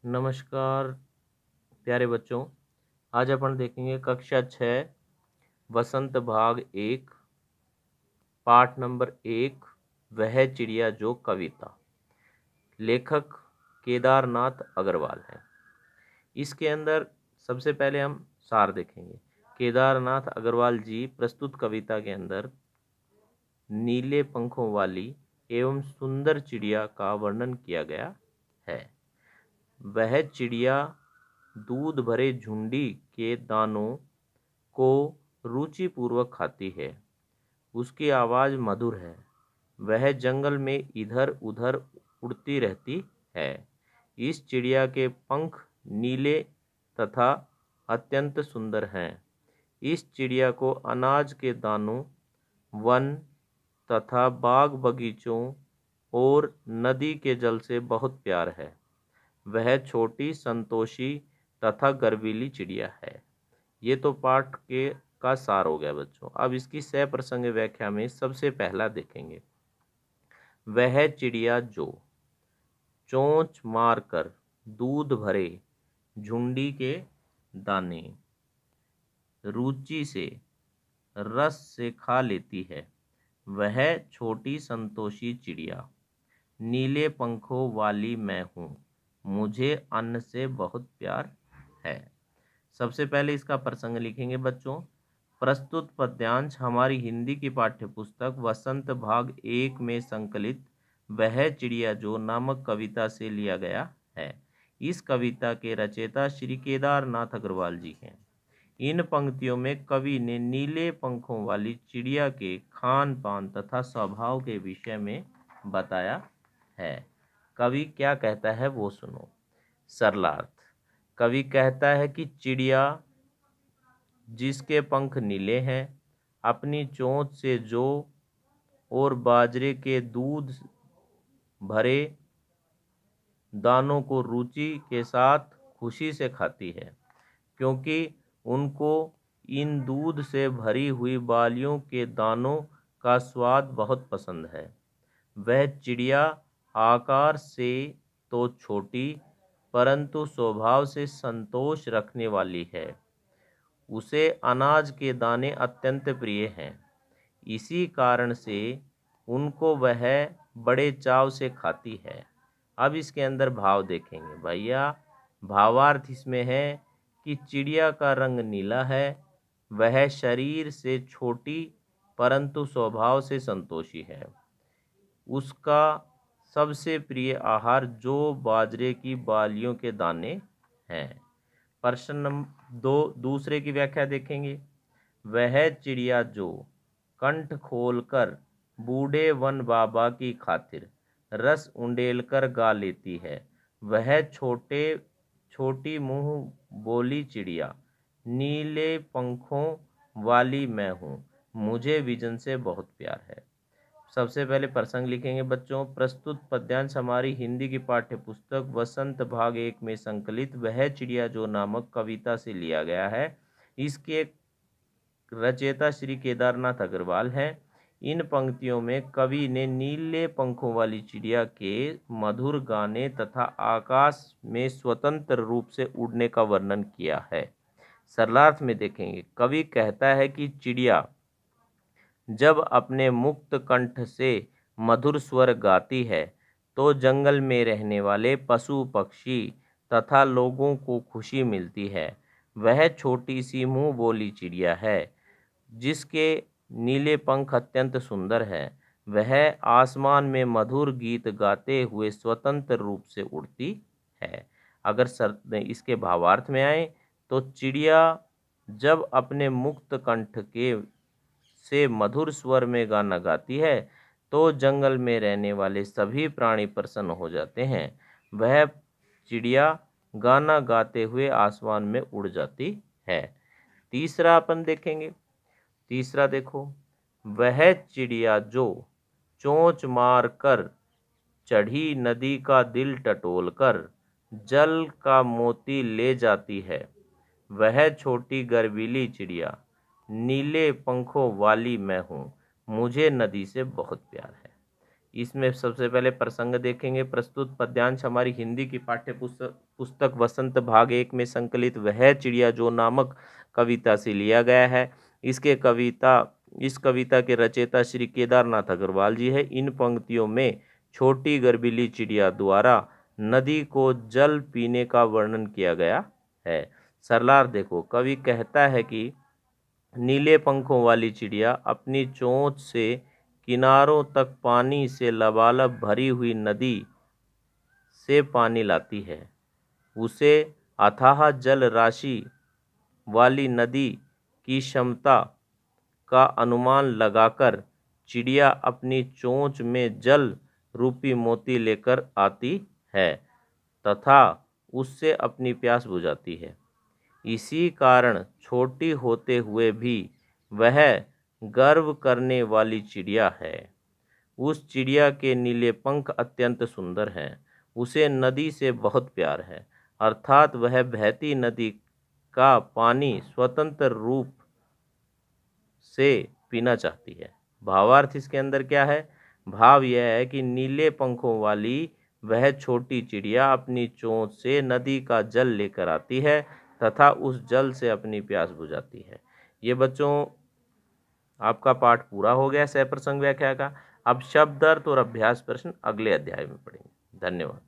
नमस्कार प्यारे बच्चों। आज अपन देखेंगे कक्षा 6 वसंत भाग 1 पाठ नंबर 1 वह चिड़िया जो कविता। लेखक केदारनाथ अग्रवाल है। इसके अंदर सबसे पहले हम सार देखेंगे। केदारनाथ अग्रवाल जी प्रस्तुत कविता के अंदर नीले पंखों वाली एवं सुंदर चिड़िया का वर्णन किया गया है। वह चिड़िया दूध भरे झुंडी के दानों को रुचिपूर्वक खाती है। उसकी आवाज़ मधुर है। वह जंगल में इधर उधर उड़ती रहती है। इस चिड़िया के पंख नीले तथा अत्यंत सुंदर हैं। इस चिड़िया को अनाज के दानों, वन तथा बाग बगीचों और नदी के जल से बहुत प्यार है। वह छोटी, संतोषी तथा गर्वीली चिड़िया है। ये तो पाठ के का सार हो गया बच्चों। अब इसकी सह प्रसंग व्याख्या में सबसे पहला देखेंगे। वह चिड़िया जो चोंच मारकर दूध भरे झुंडी के दाने रुचि से रस से खा लेती है। वह छोटी संतोषी चिड़िया नीले पंखों वाली मैं हूँ, मुझे अन्न से बहुत प्यार है। सबसे पहले इसका प्रसंग लिखेंगे बच्चों। प्रस्तुत पद्यांश हमारी हिंदी की पाठ्यपुस्तक वसंत भाग 1 में संकलित वह चिड़िया जो नामक कविता से लिया गया है। इस कविता के रचयिता श्री केदारनाथ अग्रवाल जी हैं। इन पंक्तियों में कवि ने नीले पंखों वाली चिड़िया के खान पान तथा स्वभाव के विषय में बताया है। कवि क्या कहता है वो सुनो। सरलार्थ। कवि कहता है कि चिड़िया जिसके पंख नीले हैं, अपनी चोंच से जौ और बाजरे के दूध भरे दानों को रुचि के साथ खुशी से खाती है, क्योंकि उनको इन दूध से भरी हुई बालियों के दानों का स्वाद बहुत पसंद है। वह चिड़िया आकार से तो छोटी, परंतु स्वभाव से संतोष रखने वाली है। उसे अनाज के दाने अत्यंत प्रिय हैं। इसी कारण से उनको वह बड़े चाव से खाती है। अब इसके अंदर भाव देखेंगे भैया। भावार्थ इसमें है कि चिड़िया का रंग नीला है। वह शरीर से छोटी परंतु स्वभाव से संतोषी है। उसका सबसे प्रिय आहार जौ बाजरे की बालियों के दाने हैं। प्रश्न नंबर 2 दूसरे की व्याख्या देखेंगे। वह चिड़िया जो कंठ खोलकर बूढ़े वन बाबा की खातिर रस उंडेल कर गा लेती है। वह छोटी मुंह बोली चिड़िया नीले पंखों वाली मैं हूँ, मुझे विजन से बहुत प्यार है। सबसे पहले प्रसंग लिखेंगे बच्चों। प्रस्तुत पद्यांश हमारी हिंदी की पाठ्यपुस्तक वसंत भाग 1 में संकलित वह चिड़िया जो नामक कविता से लिया गया है। इसके रचयिता श्री केदारनाथ अग्रवाल हैं। इन पंक्तियों में कवि ने नीले पंखों वाली चिड़िया के मधुर गाने तथा आकाश में स्वतंत्र रूप से उड़ने का वर्णन किया है। सरलार्थ में देखेंगे। कवि कहता है कि चिड़िया जब अपने मुक्त कंठ से मधुर स्वर गाती है, तो जंगल में रहने वाले पशु पक्षी तथा लोगों को खुशी मिलती है। वह छोटी सी मुंह बोली चिड़िया है, जिसके नीले पंख अत्यंत सुंदर है। वह आसमान में मधुर गीत गाते हुए स्वतंत्र रूप से उड़ती है। अगर इसके भावार्थ में आए तो चिड़िया जब अपने मुक्त कंठ के से मधुर स्वर में गाना गाती है, तो जंगल में रहने वाले सभी प्राणी प्रसन्न हो जाते हैं। वह चिड़िया गाना गाते हुए आसमान में उड़ जाती है। तीसरा अपन देखेंगे। तीसरा देखो। वह चिड़िया जो चोंच मार कर चढ़ी नदी का दिल टटोल कर जल का मोती ले जाती है। वह छोटी गर्वीली चिड़िया नीले पंखों वाली मैं हूँ, मुझे नदी से बहुत प्यार है। इसमें सबसे पहले प्रसंग देखेंगे। प्रस्तुत पद्यांश हमारी हिंदी की पाठ्य पुस्तक वसंत भाग 1 में संकलित वह चिड़िया जो नामक कविता से लिया गया है। इस कविता के रचयिता श्री केदारनाथ अग्रवाल जी है। इन पंक्तियों में छोटी गर्वीली चिड़िया द्वारा नदी को जल पीने का वर्णन किया गया है। सरलार देखो, कवि कहता है कि नीले पंखों वाली चिड़िया अपनी चोंच से किनारों तक पानी से लबालब भरी हुई नदी से पानी लाती है। उसे अथाह जल राशि वाली नदी की क्षमता का अनुमान लगाकर चिड़िया अपनी चोंच में जल रूपी मोती लेकर आती है तथा उससे अपनी प्यास बुझाती है। इसी कारण छोटी होते हुए भी वह गर्व करने वाली चिड़िया है। उस चिड़िया के नीले पंख अत्यंत सुंदर हैं। उसे नदी से बहुत प्यार है, अर्थात वह बहती नदी का पानी स्वतंत्र रूप से पीना चाहती है। भावार्थ इसके अंदर क्या है? भाव यह है कि नीले पंखों वाली वह छोटी चिड़िया अपनी चोंच से नदी का जल लेकर आती है तथा उस जल से अपनी प्यास बुझाती है। ये बच्चों आपका पाठ पूरा हो गया सह प्रसंग व्याख्या का। अब शब्द अर्थ और अभ्यास प्रश्न अगले अध्याय में पढ़ेंगे। धन्यवाद।